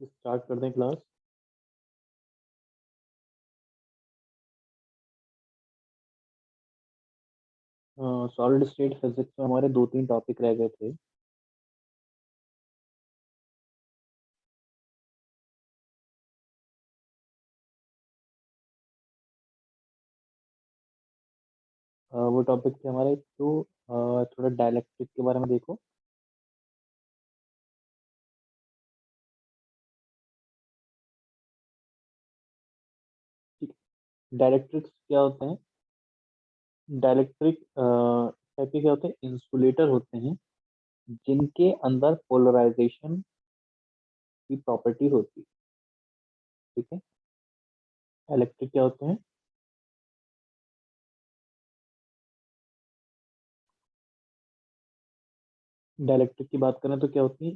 Start कर दें class. Solid state physics में हमारे 2-3 टॉपिक रह गए थे। वो टॉपिक थे हमारे तो थोड़ा डायलैक्ट्रिक के बारे में देखो। ठीक है, डायलैक्ट्रिक्स क्या होते हैं? डायलैक्ट्रिक टाइप के क्या होते हैं? इंसुलेटर होते हैं जिनके अंदर पोलराइजेशन की प्रॉपर्टी होती है। ठीक है, इलेक्ट्रिक क्या होते हैं? डायलैक्ट्रिक की बात करें तो क्या होती है?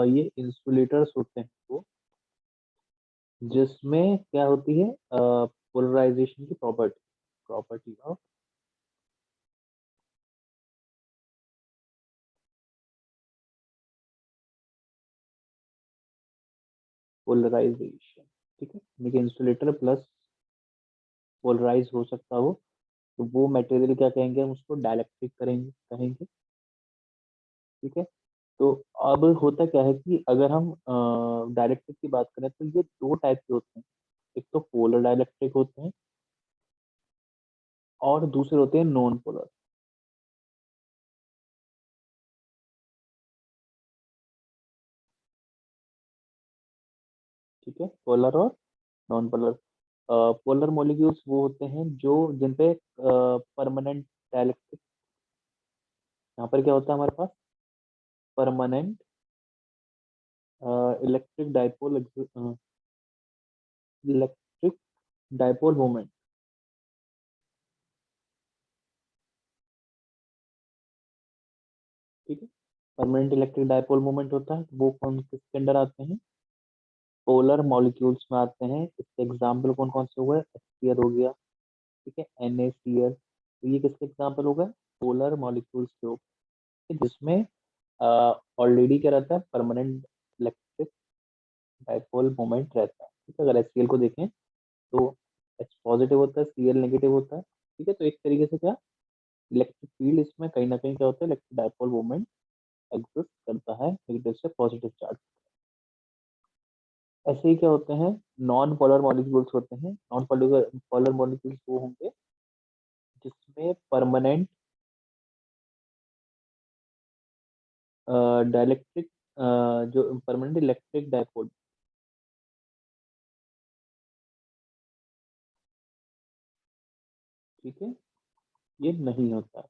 ये इंसुलेटर्स होते हैं वो, जिसमें क्या होती है? पोलराइजेशन की प्रॉपर्टी प्रॉपर्टी ऑफ पोलराइजेशन। ठीक है, देखिए इंसुलेटर प्लस पोलराइज हो सकता हो तो वो मटेरियल क्या कहेंगे? हम उसको डायलैक्ट्रिक करेंगे कहेंगे। ठीक है, तो अब होता क्या है कि अगर हम डायलैक्ट्रिक की बात करें तो ये दो टाइप के होते हैं। एक तो पोलर डायलैक्ट्रिक होते हैं और दूसरे होते हैं नॉन पोलर। ठीक है, पोलर और नॉन पोलर। पोलर मॉलिक्यूल्स वो होते हैं जो जिन पे परमानेंट डायलैक्ट्रिक, यहाँ पर क्या होता है हमारे पास? Permanent electric dipole electric dipole moment. ठीक है, परमानेंट इलेक्ट्रिक डाइपोल मोमेंट होता है, वो कौन किसके अंडर आते हैं? पोलर मॉलिक्यूल्स में आते हैं। इसके एग्जाम्पल कौन कौन से हुए? एचसीएल हो गया, ठीक है, NaCl। तो ये किसके एग्जाम्पल हो गए? पोलर मॉलिक्यूल्स के ऊपर, जिसमें ऑलरेडी क्या रहता है? परमानेंट इलेक्ट्रिक डाइपोल मोमेंट रहता है। ठीक है, अगर HCl को देखें तो H पॉजिटिव होता है, Cl नेगेटिव होता है। ठीक है, तो एक तरीके से क्या, इलेक्ट्रिक फील्ड इसमें कहीं ना कहीं क्या होता है? इलेक्ट्रिक डाइपोल मोमेंट एग्जिस्ट करता है नेगेटिव से पॉजिटिव चार्ज। ऐसे ही क्या होते हैं? नॉन पोलर मॉलिक्यूल्स होते हैं। नॉन पोलर पोलर मॉलिक्यूल्स वो होंगे जिसमें परमानेंट डाइलेक्ट्रिक जो परमानेंट इलेक्ट्रिक डाइपोल। ठीक है, ये नहीं होता है।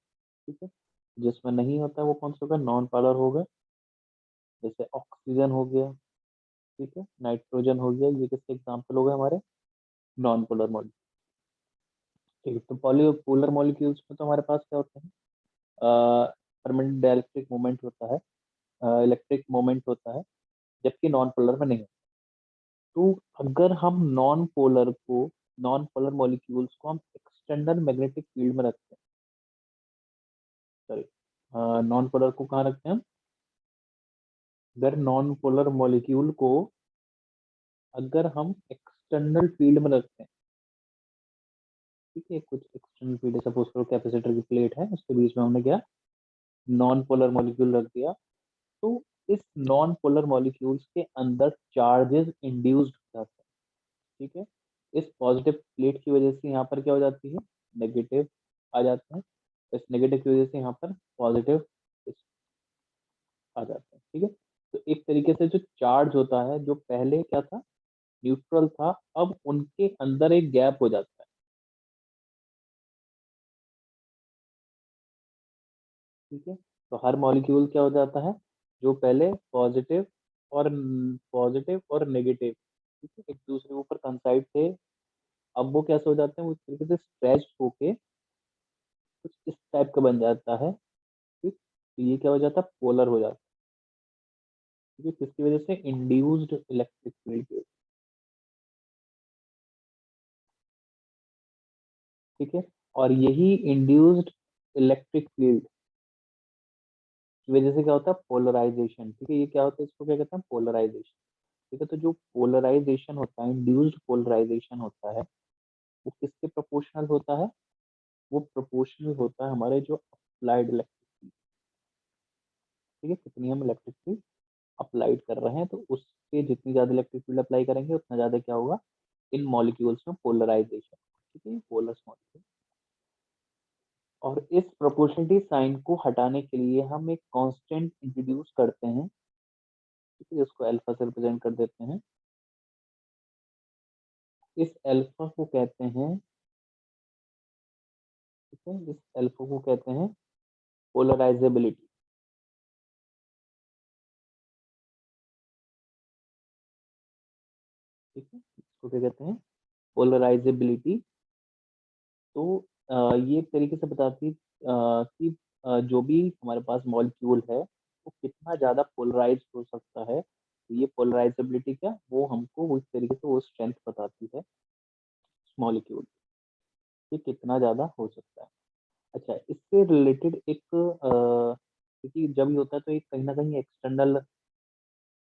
ठीक है, जिसमें नहीं होता है वो कौन सा होगा? नॉन पोलर होगा। जैसे ऑक्सीजन हो गया, ठीक है, नाइट्रोजन हो गया, ये किसके एग्जाम्पल हो गए हमारे? Non polar molecule. ठीक है, तो पोलर मॉलिक्यूल्स में तो हमारे पास क्या होते हैं? परमानेंट डाइलेक्ट्रिक मोमेंट होता है, इलेक्ट्रिक मोमेंट होता है, जबकि नॉन पोलर में नहीं होता। तो अगर हम नॉन पोलर मॉलिक्यूल्स को हम एक्सटर्नल मैग्नेटिक फील्ड में रखते हैं, सॉरी, नॉन पोलर को कहाँ रखते हैं हम? अगर नॉन पोलर मॉलिक्यूल को अगर हम एक्सटर्नल फील्ड में रखते हैं, ठीक है, कुछ एक्सटर्नल फील्ड, सपोज करो कैपेसिटर की प्लेट है, उसके बीच में हमने क्या, नॉन पोलर मॉलिक्यूल रख दिया, तो इस नॉन पोलर मॉलिक्यूल्स के अंदर चार्जेस इंड्यूस्ड हो जाते हैं। ठीक है, इस पॉजिटिव प्लेट की वजह से यहाँ पर क्या हो जाती है? नेगेटिव आ जाते हैं। इस नेगेटिव की वजह से यहाँ पर पॉजिटिव आ जाते हैं। ठीक है, तो एक तरीके से जो चार्ज होता है, जो पहले क्या था? न्यूट्रल था, अब उनके अंदर एक गैप हो जाता है। ठीक है, तो हर मॉलिक्यूल क्या हो जाता है? जो पहले पॉजिटिव और नेगेटिव, ठीक है, एक दूसरे के ऊपर कंसाइड थे, अब वो कैसे हो जाते हैं? वो इस तरीके से स्ट्रेच होके कुछ इस टाइप का बन जाता है। ठीक, तो ये क्या हो जाता है? पोलर हो जाता है। ठीक है, किसकी वजह से? इंड्यूस्ड इलेक्ट्रिक फील्ड की। ठीक है, और यही इंड्यूस्ड इलेक्ट्रिक फील्ड की वजह से क्या होता है? पोलराइजेशन। ठीक है, ये क्या होता है? इसको क्या कहते हैं? पोलराइजेशन। ठीक है, तो जो पोलराइजेशन होता है, इंड्यूस्ड पोलराइजेशन होता है, वो किसके प्रोपोर्शनल होता है? वो प्रोपोर्शनल होता है हमारे जो अप्लाइड इलेक्ट्रिक, ठीक है, कितनी हम इलेक्ट्रिक फील्ड अप्लाइड कर रहे हैं, तो उसके जितनी ज्यादा इलेक्ट्रिक फील्ड अप्लाई करेंगे उतना ज्यादा क्या होगा, इन मॉलिक्यूल्स में पोलराइजेशन, ठीक है, पोलर मॉलिक्यूल। और इस प्रोपोर्शनलिटी साइन को हटाने के लिए हम एक कांस्टेंट इंट्रोड्यूस करते हैं, ठीक है, जिसको अल्फा से रिप्रेजेंट कर देते हैं। इस अल्फा को कहते हैं, ठीक है, इस अल्फा को कहते हैं पोलराइजेबिलिटी, ठीक है, इसको क्या कहते हैं, पोलराइजेबिलिटी। तो ये एक तरीके से बताती कि जो भी हमारे पास मॉलिक्यूल है वो कितना ज्यादा पोलराइज हो सकता है, तो ये पोलराइजेबिलिटी क्या, वो हमको वो इस तरीके से वो स्ट्रेंथ बताती है मॉलिक्यूल, ये कितना ज्यादा हो सकता है। अच्छा, इससे रिलेटेड एक क्योंकि जब ये होता है तो एक कहीं ना कहीं एक्सटर्नल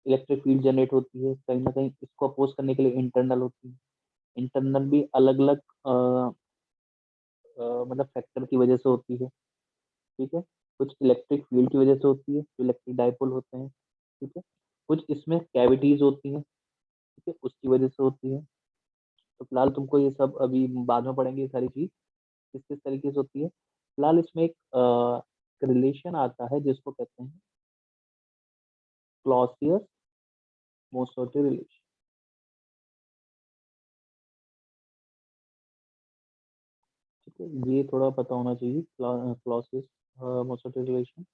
इलेक्ट्रिक फील्ड जनरेट होती है, कहीं ना कहीं इसको अपोज करने के लिए इंटरनल होती है। इंटरनल भी अलग अलग मतलब फैक्टर की वजह से होती है, ठीक है, कुछ इलेक्ट्रिक फील्ड की वजह से होती है, जो इलेक्ट्रिक डाइपोल होते हैं, ठीक है, कुछ इसमें कैविटीज होती हैं, ठीक है, उसकी वजह से होती है। तो फिलहाल तुमको ये सब अभी बाद में पढ़ेंगे, ये सारी चीज किस किस तरीके से होती है। फिलहाल इसमें एक रिलेशन आता है जिसको कहते हैं क्लॉसियस मोसोटी रिलेशन, ठीक है, ये थोड़ा पता होना चाहिए। क्लॉसियस मोसोटी रिलेशन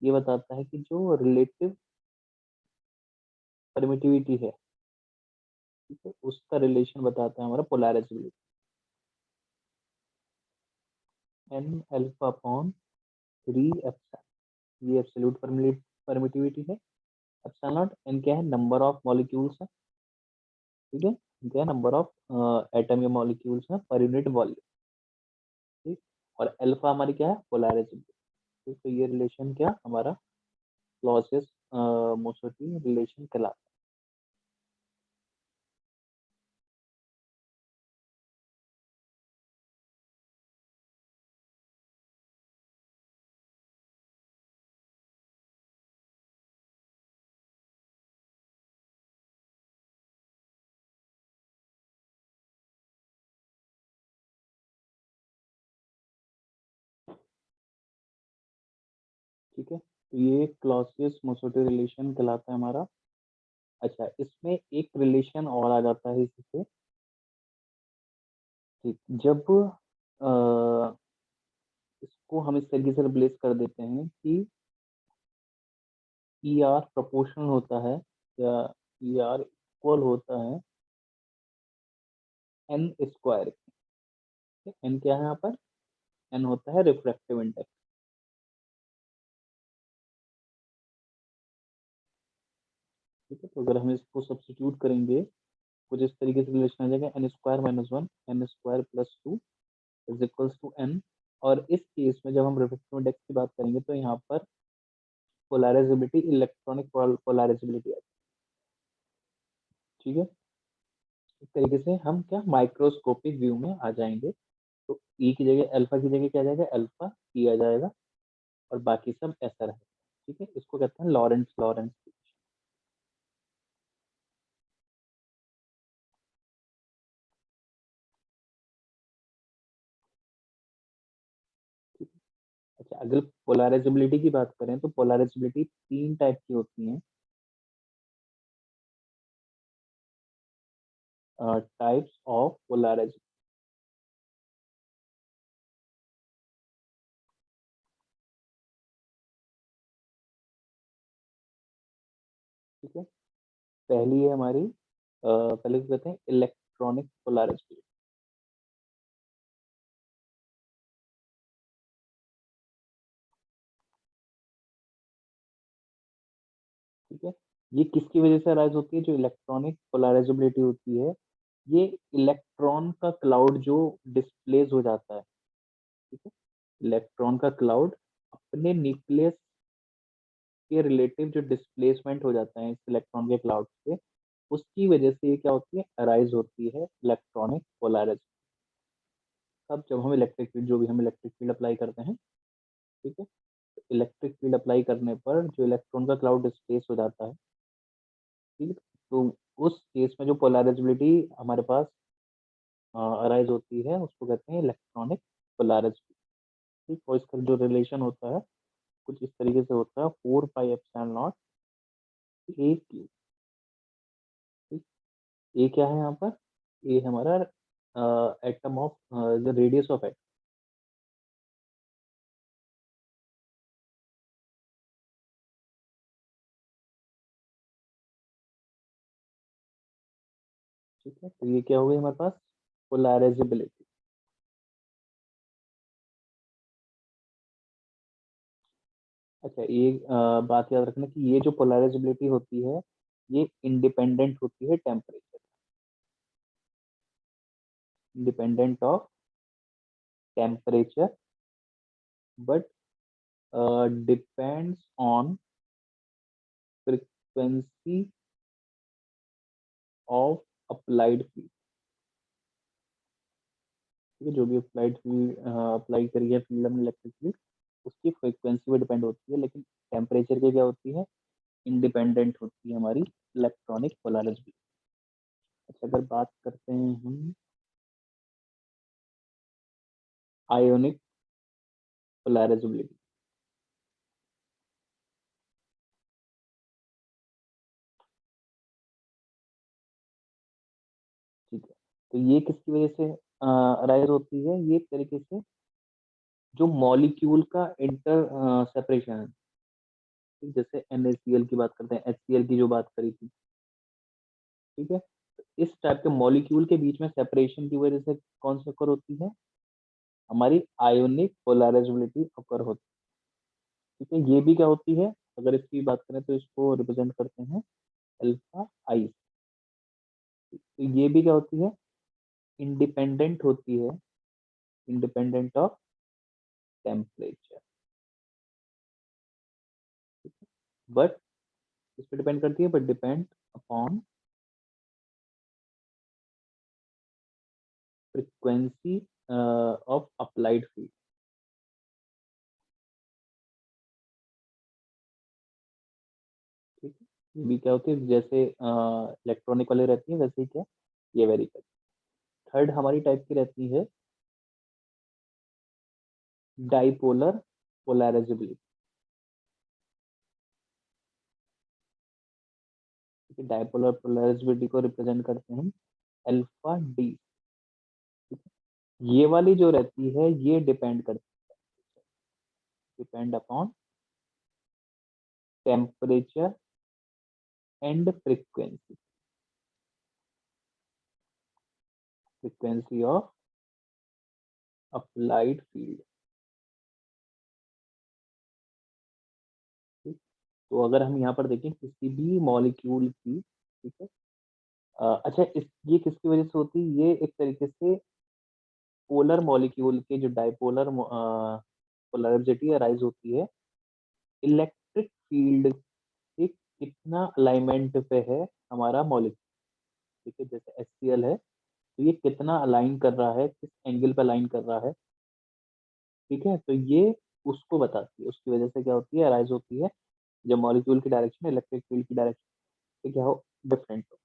ये बताता है कि जो रिलेटिव परमिटिविटी है, ठीक है, उसका रिलेशन बताता है हमारा polarity, n alpha upon 3 epsilon, ये एब्सोल्यूट परमिटिविटी है। एप्सिलॉन नॉट एन क्या है, नंबर ऑफ मॉलिक्यूल्स है, ठीक है, क्या नंबर ऑफ एटम या मॉलिक्यूल्स है पर यूनिट वॉल्यूम, ठीक, और अल्फा हमारी क्या है, पोलैरिटी, ठीक, तो ये रिलेशन क्या हमारा क्लॉसियस मोसोटी रिलेशन कहलाता है, ठीक है, तो ये क्लॉसियस मोसोटी रिलेशन कहलाता है हमारा। अच्छा, इसमें एक रिलेशन और आ जाता है इससे, ठीक, जब इसको हम इस तरीके से रिप्लेस कर देते हैं कि ई आर प्रोपोर्शनल होता है, या ई आर इक्वल होता है एन स्क्वायर, एन क्या है यहाँ पर, एन होता है रिफ्रैक्टिव इंडेक्स, ठीक है, तो अगर हम इसको सब्स्टिट्यूट करेंगे कुछ इस तरीके से रिलेशन आ जाएगा, n square minus one n square plus two is equals to n. और इस केस में जब हम रिफ्रैक्टिव इंडेक्स की बात करेंगे तो यहाँ पर पोलैरिजेबिलिटी, इलेक्ट्रॉनिक पोलैरिजेबिलिटी आती है, ठीक है, इस तरीके से हम क्या माइक्रोस्कोपिक व्यू में आ जाएंगे। तो ई की जगह अल्फा की जगह क्या आ जाएगा, अल्फा ई आ जाएगा, और बाकी सब ऐसा रहेगा, ठीक है, इसको कहते हैं लॉरेंस लॉरेंस, ठीक है। अच्छा, अगर पोलराइजेबिलिटी की बात करें तो पोलराइजेबिलिटी तीन टाइप की होती हैं, टाइप्स ऑफ पोलराइजेबिलिटी, ठीक है, पहली है हमारी पहले को कहते हैं इलेक्ट्रॉनिक पोलराइजेबिलिटी, ठीक है, ये किसकी वजह से अराइज होती है, जो इलेक्ट्रॉनिक पोलराइजेबिलिटी होती है, ये इलेक्ट्रॉन का क्लाउड जो डिस्प्लेस हो जाता है, ठीक है, इलेक्ट्रॉन का क्लाउड अपने न्यूक्लियस के रिलेटिव जो डिस्प्लेसमेंट हो जाता है इस इलेक्ट्रॉन के क्लाउड से, उसकी वजह से ये क्या होती है, अराइज होती है इलेक्ट्रॉनिक पोलैरिटी। अब जब हम इलेक्ट्रिक फील्ड, जो भी हम इलेक्ट्रिक फील्ड अप्लाई करते हैं, ठीक है, इलेक्ट्रिक फील्ड अप्लाई करने पर जो इलेक्ट्रॉन का क्लाउड डिस्प्लेस हो जाता है, ठीक है, तो उस केस में जो पोलैरिटी हमारे पास अराइज होती है उसको कहते हैं इलेक्ट्रॉनिक पोलैरिटी। ठीक, और इसका जो रिलेशन होता है कुछ इस तरीके से होता है, 4 pi epsilon not a Q. ठीक, ए क्या है यहाँ पर, ए हमारा atom of the radius of atom. ठीक है, तो ये क्या हो गई हमारे पास, पोलैरिजेबिलिटी। अच्छा, ये बात याद रखना कि ये जो पोलैरिजेबिलिटी होती है ये इंडिपेंडेंट होती है temperature, independent of temperature, but depends on frequency of applied field. ठीक है, जो भी अप्लाइड फील्ड अप्लाई करी है फील्ड हमने इलेक्ट्रिक फील्ड, उसकी फ्रीक्वेंसी पे डिपेंड होती है, लेकिन टेम्परेचर की क्या होती है, इंडिपेंडेंट होती है हमारी इलेक्ट्रॉनिक पोलैरिटी। अच्छा, अगर बात करते हैं हम आयोनिक पोलैरिजेबिलिटी, ठीक है, तो ये किसकी वजह से अराइज होती है, ये एक तरीके से जो मॉलिक्यूल का इंटर सेपरेशन है, ठीक, जैसे NaCl की बात करते हैं, HCl की जो बात करी थी, ठीक है, तो इस टाइप के मॉलिक्यूल के बीच में सेपरेशन की वजह से कौन सी अकर होती है, हमारी आयोनिक पोलैरिजेबिलिटी अकर होती है। ठीक है, ये भी क्या होती है, अगर इसकी बात करें तो इसको रिप्रेजेंट करते हैं अल्फा आई। तो ये भी क्या होती है, इंडिपेंडेंट होती है, इंडिपेंडेंट ऑफ टेम्परेचर, बट इस पे डिपेंड करती है, but depend upon frequency of applied field. ठीक है, ये भी क्या होती है, जैसे इलेक्ट्रॉनिक वाले रहती है वैसे ही क्या ये वेरी करती है। थर्ड हमारी टाइप की रहती है डाइपोलर पोलैरिजेबिलिटी। ठीक है, डाइपोलर पोलैरिजेबिलिटी को रिप्रेजेंट करते हैं हम अल्फा डी। ये वाली जो रहती है ये डिपेंड करती है, depend upon temperature and frequency, frequency of applied field. ठीक, तो अगर हम यहाँ पर देखें किसी भी मॉलिक्यूल की, ठीक है, अच्छा इस ये किसकी वजह से होती है, ये एक तरीके से पोलर मॉलिक्यूल के जो डाइपोलर पोलैरिटी अराइज होती है इलेक्ट्रिक फील्ड के कितना अलाइनमेंट पे है हमारा मॉलिक्यूल। ठीक है, जैसे HCl है तो ये कितना अलाइन कर रहा है, किस एंगल पे अलाइन कर रहा है। ठीक है, तो ये उसको बताती है, उसकी वजह से क्या होती है, अराइज होती है जब मॉलिक्यूल की डायरेक्शन इलेक्ट्रिक फील्ड की डायरेक्शन से क्या हो, डिफरेंट हो।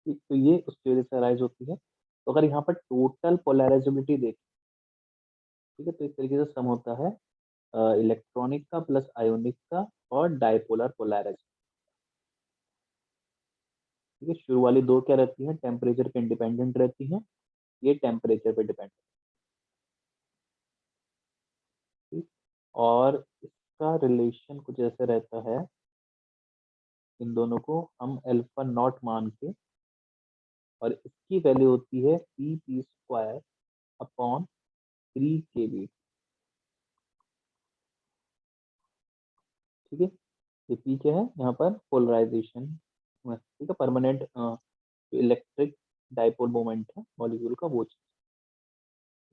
ठीक, तो ये उसकी वजह से अराइज होती है। तो अगर यहाँ पर टोटल पोलैरिजेबिलिटी देखें, ठीक है, तो एक तरीके से सम होता है इलेक्ट्रॉनिक का प्लस आयोनिक का और डाइपोलर पोलैरिटी। ठीक है, शुरू वाली दो क्या रहती हैं, टेम्परेचर के इंडिपेंडेंट रहती हैं, ये टेम्परेचर पे डिपेंड। ठीक, और इसका रिलेशन कुछ ऐसे रहता है, इन दोनों को हम अल्फा नॉट मान के, और इसकी वैल्यू होती है P p² अपॉन 3 kB। ठीक है, ये P क्या है यहाँ पर, पोलराइजेशन, ठीक है, परमानेंट जो इलेक्ट्रिक डाइपोल मोमेंट है मॉलिक्यूल का वो चीज।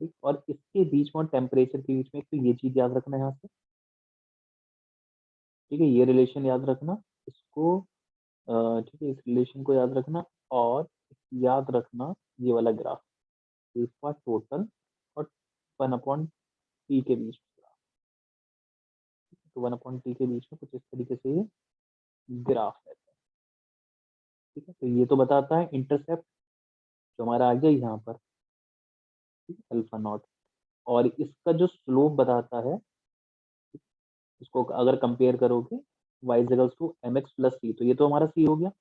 ठीक, और इसके बीच में और टेम्परेचर के बीच में एक तो ये चीज याद रखना है यहाँ से। ठीक है, ये रिलेशन याद रखना, इसको ठीक है, इस रिलेशन को याद रखना और याद रखना ये वाला ग्राफ अल्फा टोटल और 1/t के बीच में, तो 1/t के बीच में कुछ इस तरीके से ये ग्राफ रहता है। ठीक है, तो ये तो बताता है इंटरसेप्ट जो हमारा आ गया यहाँ पर, ठीक है, अल्फा नॉट, और इसका जो स्लोप बताता है, इसको अगर कंपेयर करोगे y is equals to m x plus c, तो ये तो हमारा c हो गया,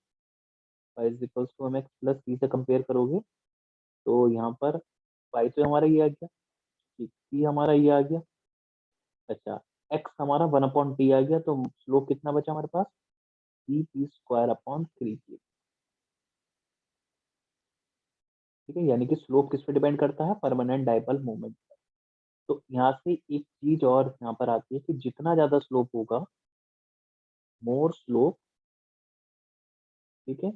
y is equals to m x plus c से कंपेयर करोगे तो यहाँ पर y तो हमारा ये आ गया, c हमारा ये आ गया, अच्छा x हमारा 1/t आ गया, तो स्लोप कितना बचा हमारे पास, c p स्क्वायर अपॉन 3 ठीक है, यानी कि स्लोप किस पे डिपेंड करता है, परमानेंट डाइपोल मोमेंट। तो यहाँ से एक चीज और यहाँ पर आती है कि जितना ज्यादा स्लोप होगा, मोर स्लोप, ठीक है,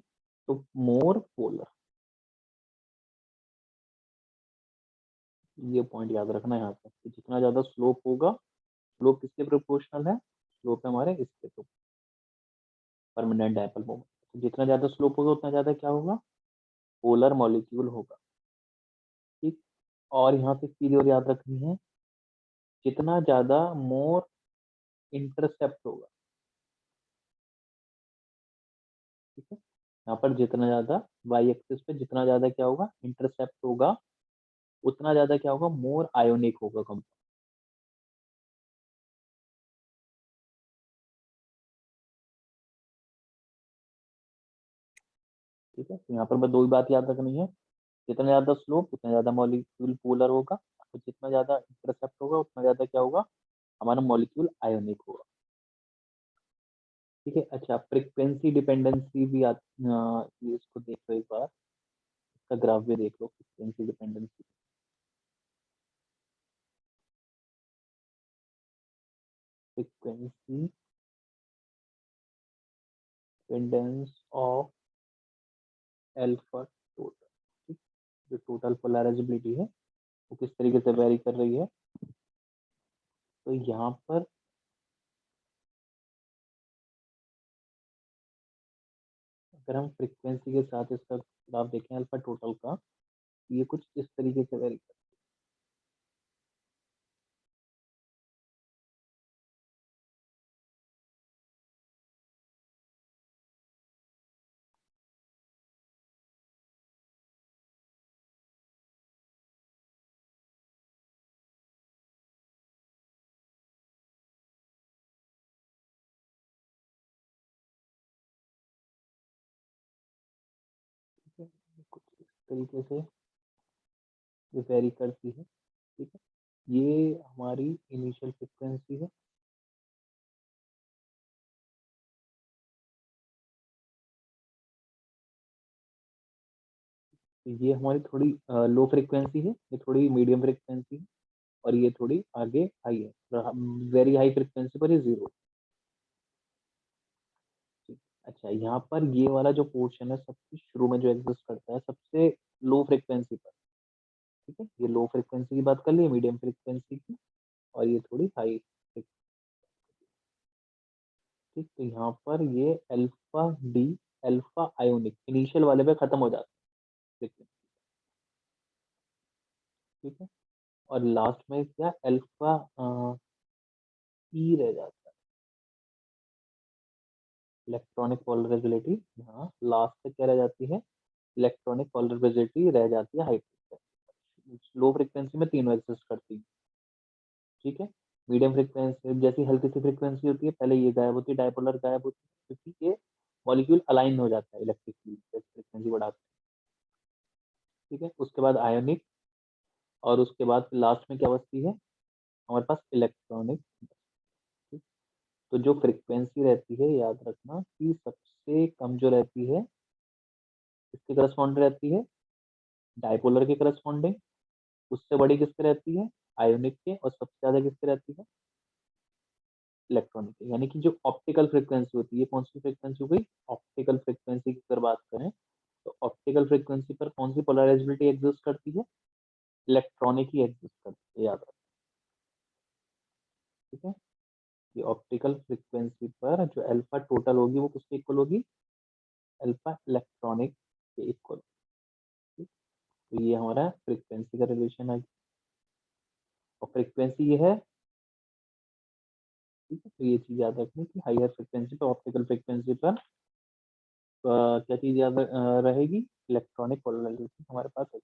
तो मोर पोलर, ये पॉइंट याद रखना है यहाँ पे कि जितना ज्यादा स्लोप होगा, स्लोप किसके प्रोपोर्शनल है, स्लोप है हमारे इसके तो परमानेंट डाइपोल मोमेंट, तो जितना ज्यादा स्लोप होगा उतना ज्यादा क्या होगा, पोलर मॉलिक्यूल होगा। ठीक, और यहाँ पे चीज और याद रखनी है, जितना ज्यादा मोर इंटरसेप्ट होगा, ठीक है, यहाँ पर जितना ज्यादा वाई एक्सिस पे जितना ज्यादा क्या होगा, इंटरसेप्ट होगा, उतना ज्यादा क्या होगा, मोर आयोनिक होगा कंपाउंड। ठीक है, तो यहाँ पर बस दो ही बात याद रखनी है, जितना ज्यादा स्लोप उतना ज्यादा मॉलिक्यूल पोलर होगा, तो जितना ज्यादा इंटरसेप्ट होगा उतना ज्यादा क्या होगा, हमारा मॉलिक्यूल आयोनिक होगा। ठीक है, अच्छा फ्रीक्वेंसी डिपेंडेंसी भी ये इसको देख लो एक बार, इसका ग्राफ भी देख लो, frequency dependency, frequency dependence of alpha total, ठीक, जो टोटल पोलराइजेबिलिटी है वो किस तरीके से वेरी कर रही है, तो यहाँ पर अगर हम फ्रीक्वेंसी के साथ इसका ग्राफ देखें अल्फा टोटल का, ये कुछ इस तरीके से वेरी कर, ठीक है, कुछ इस तरीके से ये वेरी करती है। ठीक है, ये हमारी इनिशियल फ्रीक्वेंसी है, तो ये हमारी थोड़ी लो फ्रीक्वेंसी है, ये थोड़ी मीडियम फ्रीक्वेंसी है, और ये थोड़ी आगे हाई है, वेरी हाई फ्रीक्वेंसी पर ये जीरो। अच्छा यहाँ पर ये वाला जो पोर्शन है सबसे शुरू में जो एग्जिस्ट करता है सबसे लो फ्रीक्वेंसी पर, ठीक है, ये लो फ्रीक्वेंसी की बात कर ली, मीडियम फ्रीक्वेंसी की, और ये थोड़ी हाई, ठीक, तो यहाँ पर ये alpha D, alpha ionic initial वाले पे खत्म हो जाता है frequency, ठीक है, और लास्ट में क्या अल्फा ई रह जाता है, इलेक्ट्रॉनिक पोलराइजेबिलिटी, हाँ लास्ट में क्या रह जाती है, इलेक्ट्रॉनिक पोलराइजेबिलिटी रह जाती है हाई फ्रीक्वेंसी, लो फ्रीक्वेंसी में तीनों एग्जिस्ट करती है। ठीक है, मीडियम फ्रीक्वेंसी जैसी हल्की सी फ्रीक्वेंसी होती है, पहले ये गायब होती है, डायपोलर गायब होती है, क्योंकि ये मॉलिक्यूल अलाइन हो जाता है इलेक्ट्रिक फील्ड से फ्रीक्वेंसी बढ़ाते हैं। ठीक है, उसके बाद आयोनिक, और उसके बाद लास्ट में क्या बचती है हमारे पास, इलेक्ट्रॉनिक। तो जो फ्रीक्वेंसी रहती है याद रखना कि सबसे कम जो रहती है किसके करस्पॉन्ड रहती है, डायपोलर के करस्पॉन्डिंग, उससे बड़ी किसके रहती है, आयोनिक के, और सबसे ज्यादा किसके रहती है, इलेक्ट्रॉनिक के। यानी कि जो ऑप्टिकल फ्रीक्वेंसी होती है, कौन सी फ्रीक्वेंसी हो गई, ऑप्टिकल फ्रीक्वेंसी की अगर बात करें, तो ऑप्टिकल फ्रीक्वेंसी पर कौन सी पोलराइजेबिलिटी एग्जिस्ट करती है, इलेक्ट्रॉनिक ही एग्जिस्ट करती है, याद रखना। ठीक है, ये ऑप्टिकल फ्रीक्वेंसी पर जो अल्फा टोटल होगी वो किसके इक्वल होगी, अल्फा इलेक्ट्रॉनिक के इक्वल। ठीक, तो ये हमारा फ्रीक्वेंसी का रिलेशन है और फ्रीक्वेंसी ये है। ठीक है, तो ये चीज याद रखनी कि हायर फ्रीक्वेंसी पे, ऑप्टिकल फ्रीक्वेंसी पर क्या चीज याद रहेगी, इलेक्ट्रॉनिक पोलराइजेशन हमारे पास है।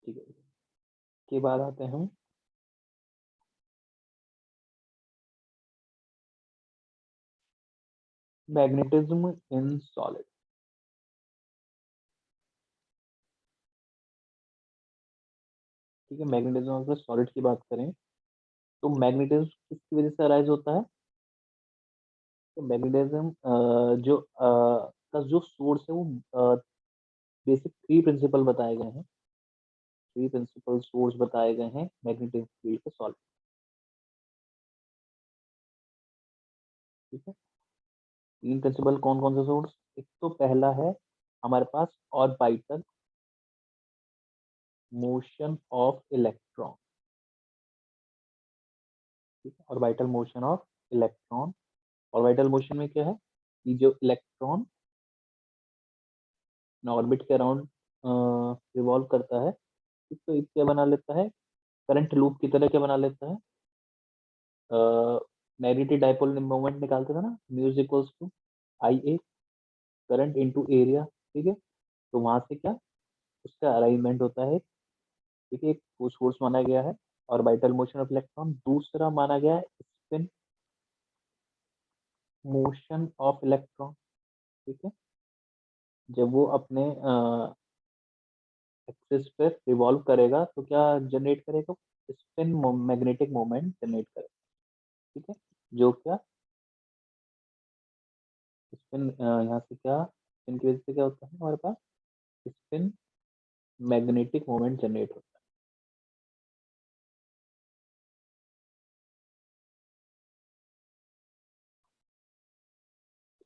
ठीक है, के बाद आते हैं हम मैग्नेटिज्म इन सॉलिड। ठीक है, मैग्नेटिज्म अगर सॉलिड की बात करें तो मैग्नेटिज्म किसकी वजह से अराइज होता है। तो मैग्नेटिज्म का जो सोर्स है वो बेसिक थ्री प्रिंसिपल बताए गए हैं। थ्री प्रिंसिपल सोर्स बताए गए हैं मैग्नेटिक फील्ड के सॉलिड। ठीक है, तीन प्रिंसिपल कौन कौन से सोर्स, एक तो पहला है हमारे पास ऑर्बिटल मोशन ऑफ इलेक्ट्रॉन। ठीक है, orbital motion of electron. Orbital motion में क्या है कि जो इलेक्ट्रॉन ऑर्बिट के अराउंड रिवॉल्व करता है, तो ये क्या बना लेता है, करंट लूप की तरह क्या बना लेता है, मैग्नेटिक डाइपोल मोमेंट निकालते थे ना, mu equals to I A, current into area. ठीक है, तो वहां से क्या उसका अरेंजमेंट होता है। ठीक है, एक सोर्स माना गया है ऑर्बिटल मोशन ऑफ इलेक्ट्रॉन, दूसरा माना गया है स्पिन मोशन ऑफ इलेक्ट्रॉन। ठीक है, जब वो अपने एक्सिस पे रिवॉल्व करेगा तो क्या जनरेट करेगा, स्पिन मैग्नेटिक मोमेंट जनरेट करेगा। ठीक है, जो क्या स्पिन यहाँ से क्या स्पिन की वजह से क्या होता है हमारे पास, स्पिन मैग्नेटिक मोमेंट जनरेट होता है।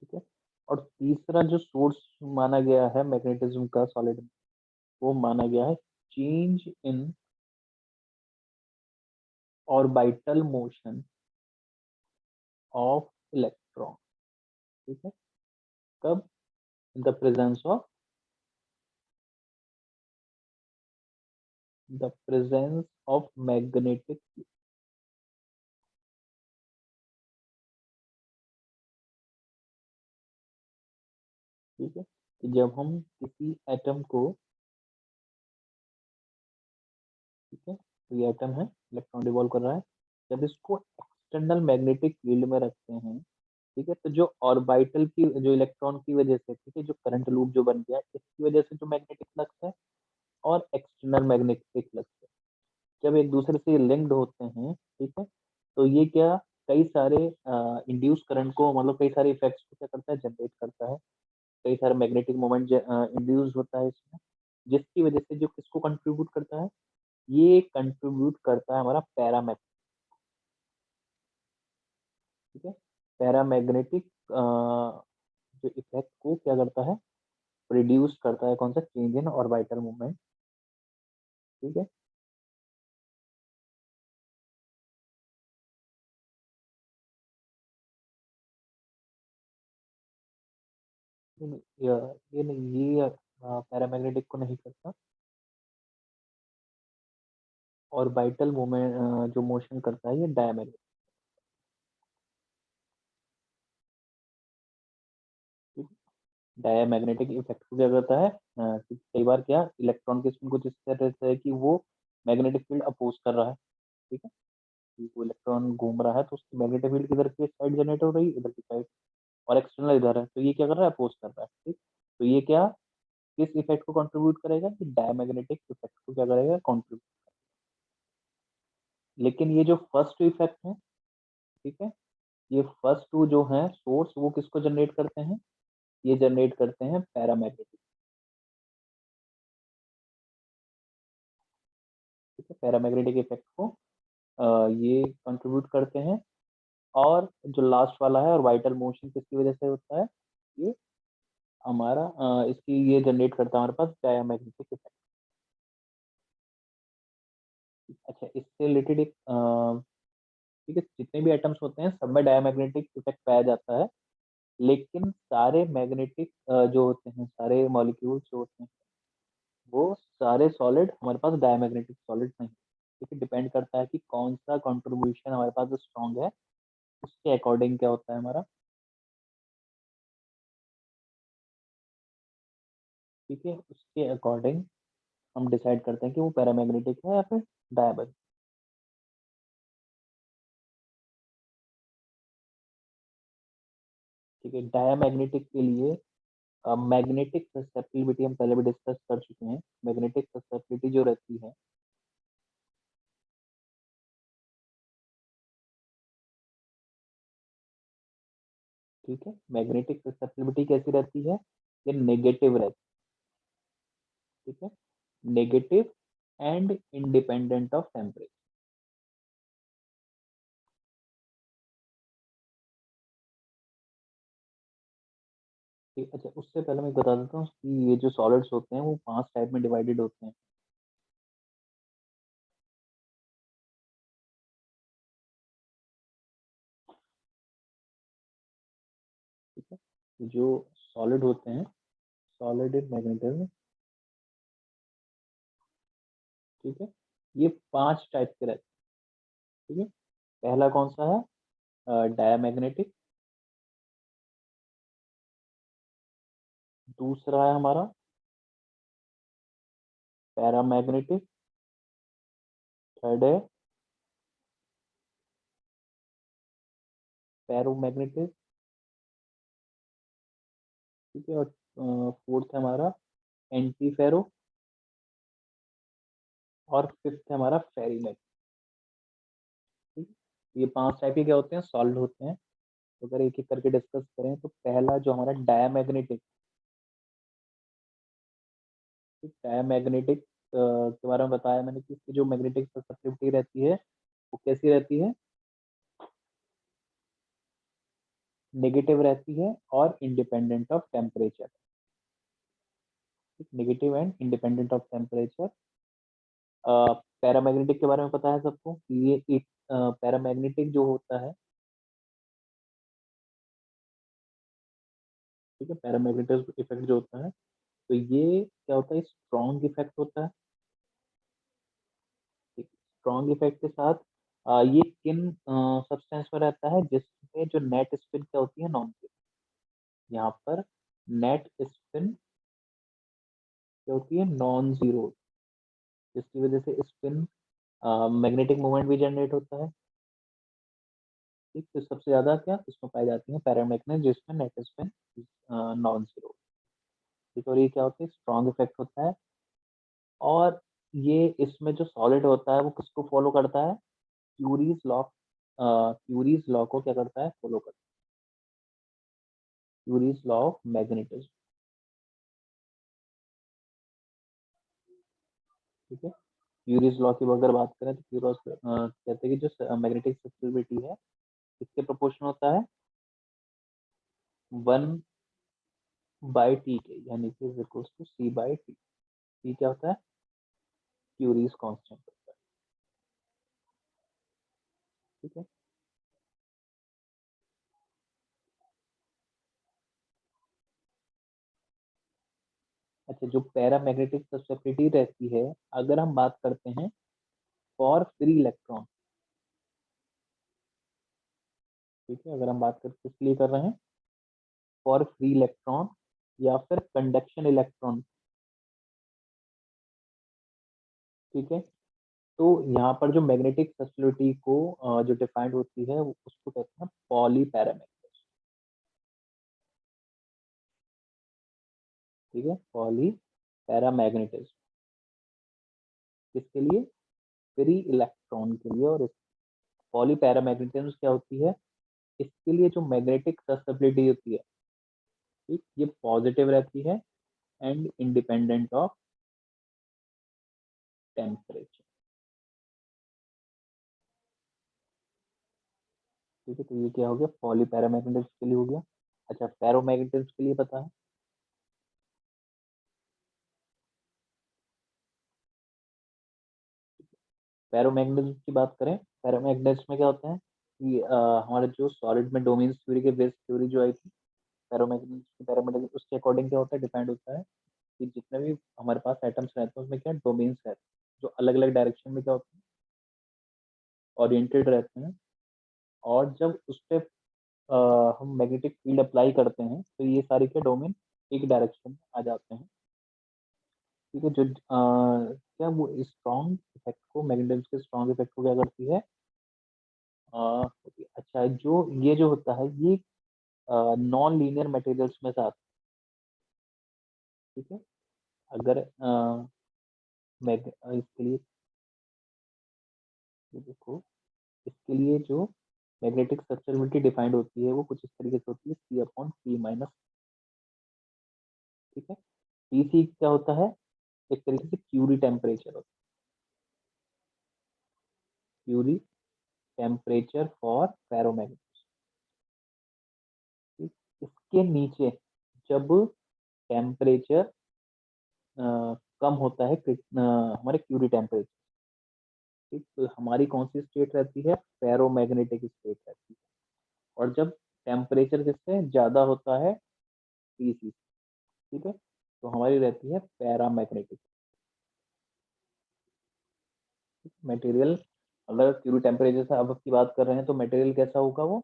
ठीक है, और तीसरा जो सोर्स माना गया है मैग्नेटिज्म का सॉलिड में, वो माना गया है change in orbital motion of electron. ठीक है, कब, in the presence of, the presence of magnetic. ठीक है, कि जब हम किसी एटम को, ठीक है, तो ये एटम है, इलेक्ट्रॉन रिवॉल्व कर रहा है, जब इसको एक्सटर्नल मैग्नेटिक फील्ड में रखते हैं, ठीक है, तो जो ऑर्बिटल की जो इलेक्ट्रॉन की वजह से, ठीक है, जो करंट लूप जो बन गया इसकी वजह से जो मैग्नेटिक फ्लक्स है और एक्सटर्नल मैग्नेटिक फ्लक्स है, जब एक दूसरे से लिंक्ड होते हैं, ठीक है, तो ये क्या कई सारे इंड्यूस करंट को, मतलब कई सारे इफेक्ट्स को क्या करता है, जनरेट करता है। कई सारे मैग्नेटिक मोमेंट इंड्यूस होता है इसमें, जिसकी वजह से जो किसको कंट्रीब्यूट करता है, ये कंट्रीब्यूट करता है हमारा पैरामैग्नेटिक। ठीक है, पैरामैग्नेटिक जो इफेक्ट को क्या करता है, प्रोड्यूस करता है, कौन सा, चेंज इन ऑर्बिटल मूवमेंट। ठीक है, ये नहीं, ये नहीं, ये पैरामैग्नेटिक को नहीं करता। ऑर्बिटल मूवमेंट जो मोशन करता है ये डायमैग्नेटिक। डायमैग्नेटिक इफेक्ट को क्या करता है, कि कई बार क्या इलेक्ट्रॉन के स्पिन कुछ इस तरह से है कि वो मैग्नेटिक फील्ड अपोज कर रहा है। ठीक है, कि वो इलेक्ट्रॉन घूम रहा है तो उसकी मैग्नेटिक फील्ड किधर की साइड जनरेट हो रही है, इधर की साइड, और एक्सटर्नल इधर है, तो ये क्या कर रहा है, अपोज कर रहा है। ठीक, तो ये क्या किस इफेक्ट को कंट्रीब्यूट करेगा, कि डायमैग्नेटिक इफेक्ट को क्या करेगा, कंट्रीब्यूट। लेकिन ये जो फर्स्ट इफेक्ट है, ठीक है, ये फर्स्ट टू जो है सोर्स, वो किसको जनरेट करते हैं, ये जनरेट करते हैं पैरामैग्नेटिक। ठीक है, पैरामैग्नेटिक इफेक्ट को ये कंट्रीब्यूट करते हैं। और जो लास्ट वाला है, और वाइटल मोशन किसकी वजह से होता है, ये हमारा इसकी ये जनरेट करता है हमारे पास डायमैग्नेटिक इफेक्ट। अच्छा, इससे रिलेटेड एक ठीक है, जितने भी एटम्स होते हैं सब में डायमैग्नेटिक इफेक्ट पाया जाता है, लेकिन सारे मैग्नेटिक जो होते हैं, सारे मॉलिक्यूल्स जो होते हैं, वो सारे सॉलिड हमारे पास डायमैग्नेटिक सॉलिड नहीं। ठीक है, डिपेंड करता है कि कौन सा कंट्रीब्यूशन हमारे पास स्ट्रॉन्ग है, उसके अकॉर्डिंग क्या होता है हमारा। ठीक है, उसके अकॉर्डिंग हम डिसाइड करते हैं कि वो पैरामैग्नेटिक है या फिर डायमैग्नेटिक। ठीक है, डायमैग्नेटिक के लिए मैग्नेटिक ससेप्टिबिलिटी हम पहले भी डिस्कस कर चुके हैं। मैग्नेटिक ससेप्टिबिलिटी जो रहती है, ठीक है, मैग्नेटिक ससेप्टिबिलिटी कैसी रहती है, ये नेगेटिव रहती है। ठीक है, negative and independent of temperature. ठीक, अच्छा, उससे पहले मैं बता देता हूँ कि ये जो सॉलिड्स होते हैं वो 5 टाइप में डिवाइडेड होते हैं। ठीक है, जो सॉलिड होते हैं, सॉलिड इन मैग्नेटिज्म, ठीक है, ये 5 टाइप के रहते हैं। ठीक है, पहला कौन सा है, डायमैग्नेटिक। दूसरा है हमारा पैरामैग्नेटिक। थर्ड है फेरोमैग्नेटिक। ठीक है, और फोर्थ है हमारा एंटी फेरो। और फिफ्थ है हमारा फेरीमैग्नेटिक। ठीक है, ये 5 टाइप के क्या होते हैं, सॉलिड होते हैं। तो अगर एक एक करके डिस्कस करें तो पहला जो हमारा डायमैग्नेटिक, डायमैग्नेटिक के बारे में बताया मैंने कि इसकी जो मैग्नेटिक ससेप्टिबिलिटी रहती है वो कैसी रहती है, नेगेटिव रहती है और independent of temperature. Negative and independent of temperature. Paramagnetic के बारे में पता है सबको कि ये एक पैरामैग्नेटिक जो होता है, ठीक है, पैरामैग्नेटिक इफेक्ट जो होता है, तो ये क्या होता है, स्ट्रॉन्ग इफेक्ट होता है। स्ट्रॉन्ग इफेक्ट के साथ ये किन सब्सटेंस में रहता है, जिसमें जो नेट स्पिन क्या होती है, नॉन जीरो। यहाँ पर नेट स्पिन क्या होती है, नॉन जीरो, जिसकी वजह से स्पिन मैग्नेटिक मोमेंट भी जनरेट होता है। ठीक, तो सबसे ज्यादा क्या इसमें पाई जाती है, पैरामैग्नेट, जिसमें नेट स्पिन नॉन जीरो। ठीक, और ये क्या होता है, स्ट्रॉन्ग इफेक्ट होता है। और ये इसमें जो सॉलिड होता है वो किसको फॉलो करता है, क्यूरीज लॉ। क्यूरीज लॉ को क्या करता है, फॉलो करता है, क्यूरीज लॉ ऑफ मैग्नेटिज्म। ठीक है, क्यूरीज लॉ की अगर बात करें तो क्यूरोस कहते हैं कि जो मैग्नेटिक ससेप्टिबिलिटी है किसके प्रोपोर्शन होता है, 1/t के, यानी कि is equals to c/t। T क्या होता है, क्यूरीज कांस्टेंट होता है। ठीक है, अच्छा, जो पैरामैग्नेटिक ससेप्टिबिलिटी रहती है, अगर हम बात करते हैं फॉर फ्री इलेक्ट्रॉन, ठीक है, अगर हम बात करते किस लिए कर रहे हैं, फॉर फ्री इलेक्ट्रॉन या फिर कंडक्शन इलेक्ट्रॉन। ठीक है, तो यहाँ पर जो मैग्नेटिक ससेप्टिबिलिटी को जो डिफाइंड होती है उसको कहते हैं पॉली पैरामैग्नेट। ठीक है, पॉली पैरामैग्नेटिज्म किसके लिए, फ्री इलेक्ट्रॉन के लिए। और पॉली पैरामैग्नेटिज्म क्या होती है, इसके लिए जो मैग्नेटिक ससेप्टिबिलिटी होती है, ठीक, ये पॉजिटिव रहती है एंड इंडिपेंडेंट ऑफ टेम्परेचर। ठीक है, तो ये क्या हो गया, पॉली पैरामैग्नेटिज्म के लिए हो गया। अच्छा, फेरोमैग्नेटिज्म के लिए पता है, फेरोमैग्नेटिज्म की बात करें, फेरोमैग्नेटिज्म में क्या होता है कि हमारे जो सॉलिड में डोमेन्स थ्योरी के बेस थ्योरी जो आई थी, फेरोमैग्नेटिज्म उसके अकॉर्डिंग क्या होता है, डिपेंड होता है कि जितने भी हमारे पास एटम्स रहते हैं उसमें क्या डोमेन्स रहते हैं, जो अलग-अलग डायरेक्शन में क्या होते हैं, ओरिएंटेड रहते हैं। और जब उस पे हम मैग्नेटिक फील्ड अप्लाई करते हैं, तो ये सारे क्या डोमेन एक डायरेक्शन में आ जाते हैं। ठीक है, जो क्या वो स्ट्रॉन्ग इफेक्ट को, मैग्नेटिज्म के स्ट्रॉन्ग इफेक्ट को क्या करती है, अच्छा जो ये जो होता है ये नॉन लीनियर मटेरियल्स में से आता है। ठीक है, अगर इसके लिए ये देखो, इसके लिए जो मैग्नेटिक स्ट्रक्चरबिलिटी डिफाइंड होती है वो कुछ इस तरीके से होती है, सी अपॉन सी माइनस। ठीक है, टी सी क्या होता है, एक तरीके से क्यूरी टेम्परेचर होता है, क्यूरी टेम्परेचर फॉर फेरोमैग्नेटिज्म। इसके नीचे जब टेम्परेचर कम होता है हमारे क्यूरी टेम्परेचर, ठीक, तो हमारी कौन सी स्टेट रहती है, फेरोमैग्नेटिक स्टेट रहती है। और जब टेम्परेचर किससे ज़्यादा होता है, पीसी, ठीक है, तो हमारी रहती है पैरामैग्नेटिक। मटेरियल अगर क्यूरी टेम्परेचर से अब की बात कर रहे हैं तो मटेरियल कैसा होगा, वो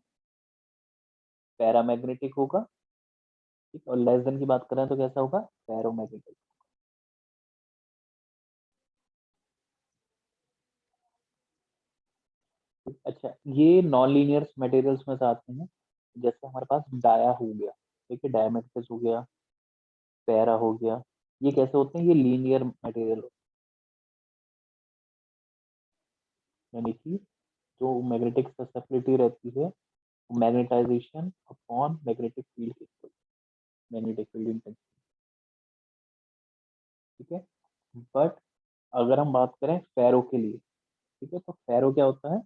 पैरामैग्नेटिक होगा। ठीक, और लेस देन की बात कर रहे हैं तो कैसा होगा, फेरोमैग्नेटिक। अच्छा, ये नॉन लीनियर मटेरियल्स में से आते हैं, जैसे हमारे पास डाया हो गया, ठीक है, डायमेट्रिक्स हो गया, पैरा हो गया, ये कैसे होते हैं, ये लीनियर मटेरियल, यानी कि जो मैग्नेटिक ससेप्टिबिलिटी रहती है, magnetisation upon magnetic field equal magnetic field intensity. ठीक है, बट अगर हम बात करें फेरो के लिए, ठीक है, तो फेरो क्या होता है,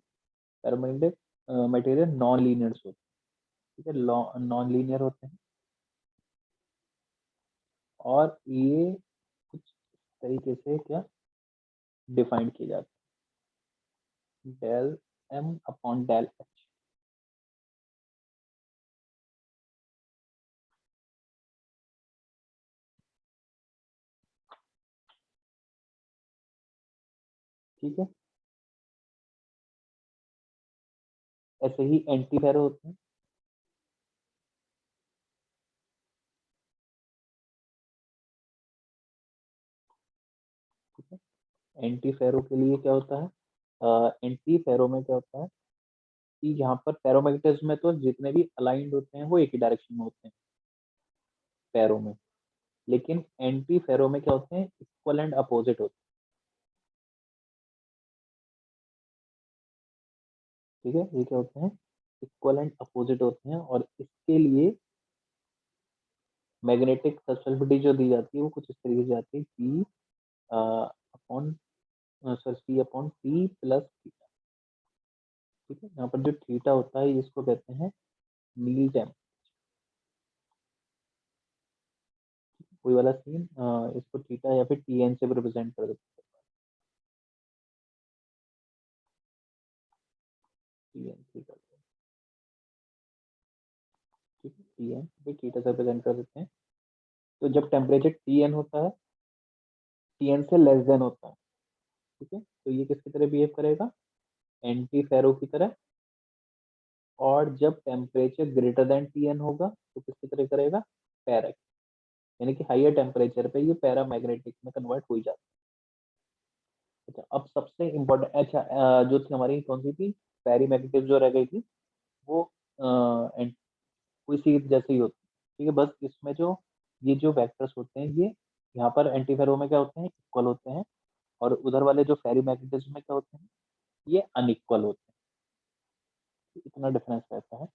फेरोमैग्नेटिक मटेरियल नॉन लीनियर्स होते हैं। ठीक है, नॉन लीनियर होते हैं, और ये कुछ तरीके से क्या डिफाइन किए जाते हैं, del M upon del H. ठीक है, ऐसे ही एंटी फेरो होते हैं। ठीक है, एंटी फेरो के लिए क्या होता है, एंटी फेरो में क्या होता है कि यहाँ पर फेरोमैग्नेटिज्म में तो जितने भी अलाइंड होते हैं वो एक ही डायरेक्शन में होते हैं फेरो में, लेकिन एंटी फेरो में क्या होते हैं, इक्वल एंड अपोजिट होते हैं। ठीक है, ये क्या होते हैं, इक्वल एंड अपोजिट होते हैं, और इसके लिए मैग्नेटिक ससेप्टिबिलिटी जो दी जाती है वो कुछ इस तरीके से जाती है, P upon sorry C upon P plus theta. ठीक है, यहाँ पर जो थीटा होता है इसको कहते हैं नील टेम, कोई वाला सीन, इसको थीटा या फिर टी एन से रिप्रेजेंट कर देते हैं, टी एन से कर देते हैं। ठीक है, टी एन फिर थीटा से रिप्रेजेंट कर देते हैं। तो जब टेम्परेचर टी एन होता है, टी एन से लेस देन होता है, ठीक है, तो ये किसकी तरह बिहेव करेगा, एंटी फेरो की तरह। और जब temperature greater than T N होगा तो किसकी तरह करेगा, पैरा, यानी कि हाइयर टेम्परेचर पे ये पैरामैग्नेटिक में कन्वर्ट हो जाता है। अच्छा, अब सबसे इम्पोर्टेंट, अच्छा जो थी हमारी कौन सी थी, पैरीमैग्नेटिक जो रह गई थी, वो कोई सी जैसे ही होती है। ठीक है, बस इसमें जो ये जो वेक्टर्स होते हैं ये यहाँ पर एंटीफेरो में क्या होते हैं, इक्वल होते हैं, और उधर वाले जो फेरीमैग्नेटिज्म में क्या होते हैं, ये अनइक्वल होते हैं। इतना डिफरेंस रहता है।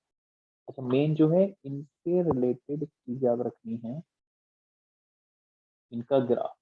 अच्छा, मेन जो है इनसे रिलेटेड चीज याद रखनी है, इनका ग्राफ।